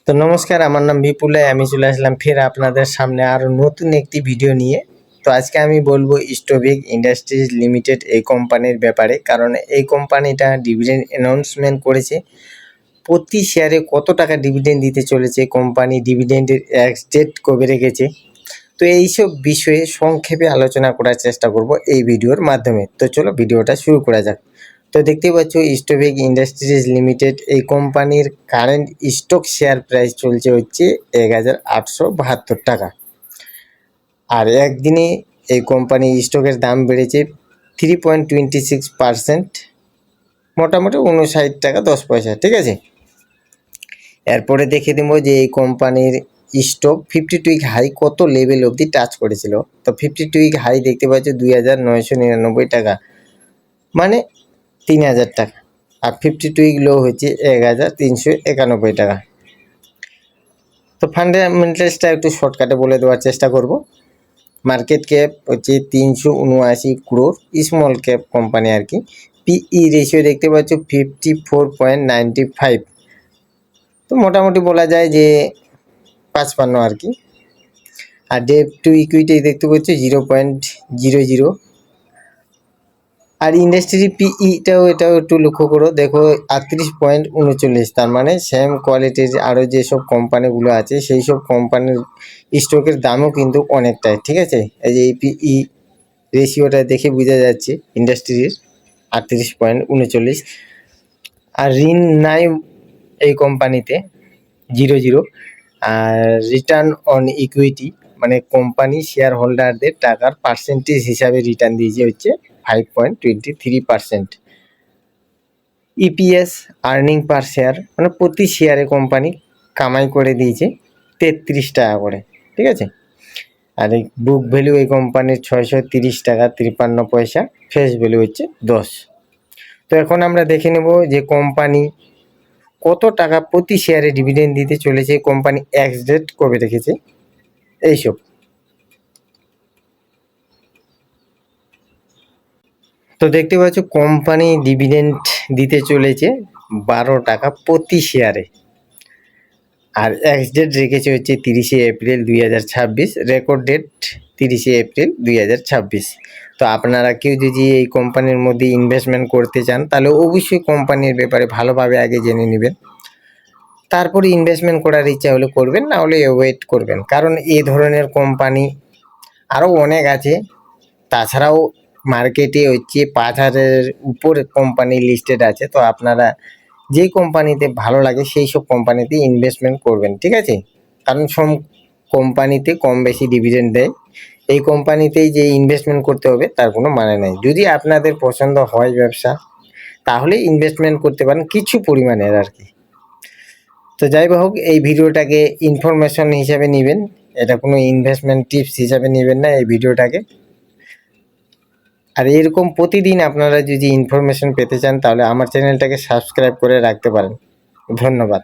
তো নমস্কার, আমার নাম বিপুল। আমি চলে আসলাম ফের আপনাদের সামনে আরও নতুন একটি ভিডিও নিয়ে। তো আজকে আমি বলবো স্টোভিক ইন্ডাস্ট্রিজ লিমিটেড এই কোম্পানির ব্যাপারে, কারণ এই কোম্পানিটা ডিভিডেন্ড অ্যানাউন্সমেন্ট করেছে। প্রতি শেয়ারে কত টাকা ডিভিডেন্ড দিতে চলেছে কোম্পানি, ডিভিডেন্ডের এক্স ডেট কবে রেখেছে, তো এইসব বিষয়ে সংক্ষেপে আলোচনা করার চেষ্টা করব এই ভিডিওর মাধ্যমে। তো চলো ভিডিওটা শুরু করা যাক। তো দেখতেই পাচ্ছ স্টোভিক ইন্ডাস্ট্রিজ লিমিটেড এই কোম্পানির কারেন্ট স্টক শেয়ার প্রাইস চলছে হচ্ছে 1872 টাকা। আর একদিনে এই কোম্পানির স্টকের দাম বেড়েছে 3.26%, মোটামুটি 59 টাকা 10 পয়সা। ঠিক আছে, এরপরে দেখে দেবো যে এই কোম্পানির স্টক 52 উইক হাই কত লেভেল অবধি টাচ করেছিল। তো 52 উইক হাই দেখতে পাচ্ছ 2999 টাকা, মানে 3000 টাকা। আর 52 উইক লো হচ্ছে 1391 টাকা। তো ফান্ডামেন্টালসটা একটু শর্টকাটে বলে দেওয়ার চেষ্টা করব। মার্কেট ক্যাপ হচ্ছে 379 crore, স্মল ক্যাপ কোম্পানি আর কি। পিই রেশিও দেখতে পাচ্ছ 54.95, তো মোটামুটি বলা যায় যে 55 আর কি। আর ডেট টু ইকুইটি দেখতে পাচ্ছ 0.00। আর ইন্ডাস্ট্রি পিইটাও এটাও একটু লক্ষ্য করো, দেখো 38.39, তার মানে সেম কোয়ালিটির আরও যেসব কোম্পানিগুলো আছে সেই সব কোম্পানির স্টকের দামও কিন্তু অনেকটাই। ঠিক আছে, এই যে এই পিই রেশিওটা দেখে বোঝা যাচ্ছে ইন্ডাস্ট্রির 38.39। আর ঋণ নাই এই কোম্পানিতে 0.00। আর রিটার্ন অন ইকুইটি মানে কোম্পানি শেয়ার হোল্ডারদের টাকার পার্সেন্টেজ হিসাবে রিটার্ন দিয়েছে হচ্ছে 5.23%। ইপিএস আর্নিং পার শেয়ার মানে প্রতি শেয়ারে কোম্পানি কামাই করে দিয়েছে 33 টাকা করে। ঠিক আছে, আর এই বুক ভ্যালু এই কোম্পানির 630 টাকা 53 পয়সা, ফেস ভ্যালু হচ্ছে 10। তো এখন আমরা দেখে নেব যে কোম্পানি কত টাকা প্রতি শেয়ারে ডিভিডেন্ড দিতে চলেছে, কোম্পানি এক্স ডেট কবে রেখেছে এইসব। তো দেখতে পাচ্ছ কোম্পানি ডিভিডেন্ড দিতে চলেছে 12 টাকা প্রতি শেয়ারে। আর এক্স ডেট রেখেছে হচ্ছে 30শে এপ্রিল 2026, রেকর্ড ডেট 30শে এপ্রিল 2026। তো আপনারা কেউ যদি এই কোম্পানির মধ্যে ইনভেস্টমেন্ট করতে চান তাহলে অবশ্যই কোম্পানির ব্যাপারে ভালোভাবে আগে জেনে নেবেন, তারপরে ইনভেস্টমেন্ট করার ইচ্ছা হলে করবেন, না হলে ওয়েট করবেন। কারণ এই ধরনের কোম্পানি আরও অনেক আছে। তাছাড়াও মার্কেটে হচ্ছে 5000-এর উপরে কোম্পানি লিস্টেড আছে। তো আপনারা যে কোম্পানিতে ভালো লাগে সেই সব কোম্পানিতে ইনভেস্টমেন্ট করবেন। ঠিক আছে, কারণ সব কোম্পানিতে কম বেশি ডিভিডেন্ড দেয়, এই কোম্পানিতেই যে ইনভেস্টমেন্ট করতে হবে তার কোনো মানে নেই। যদি আপনাদের পছন্দ হয় ব্যবসা তাহলে ইনভেস্টমেন্ট করতে পারেন কিছু পরিমাণের আর কি। তো যাই হোক, এই ভিডিওটাকে ইনফরমেশন হিসাবে নেবেন, এটা কোনো ইনভেস্টমেন্ট টিপস হিসাবে নেবেন না এই ভিডিওটাকে। আর এরকম প্রতিদিন আপনারা যদি ইনফরমেশন পেতে চান তাহলে আমার চ্যানেলটাকে সাবস্ক্রাইব করে রাখতে পারেন। ধন্যবাদ।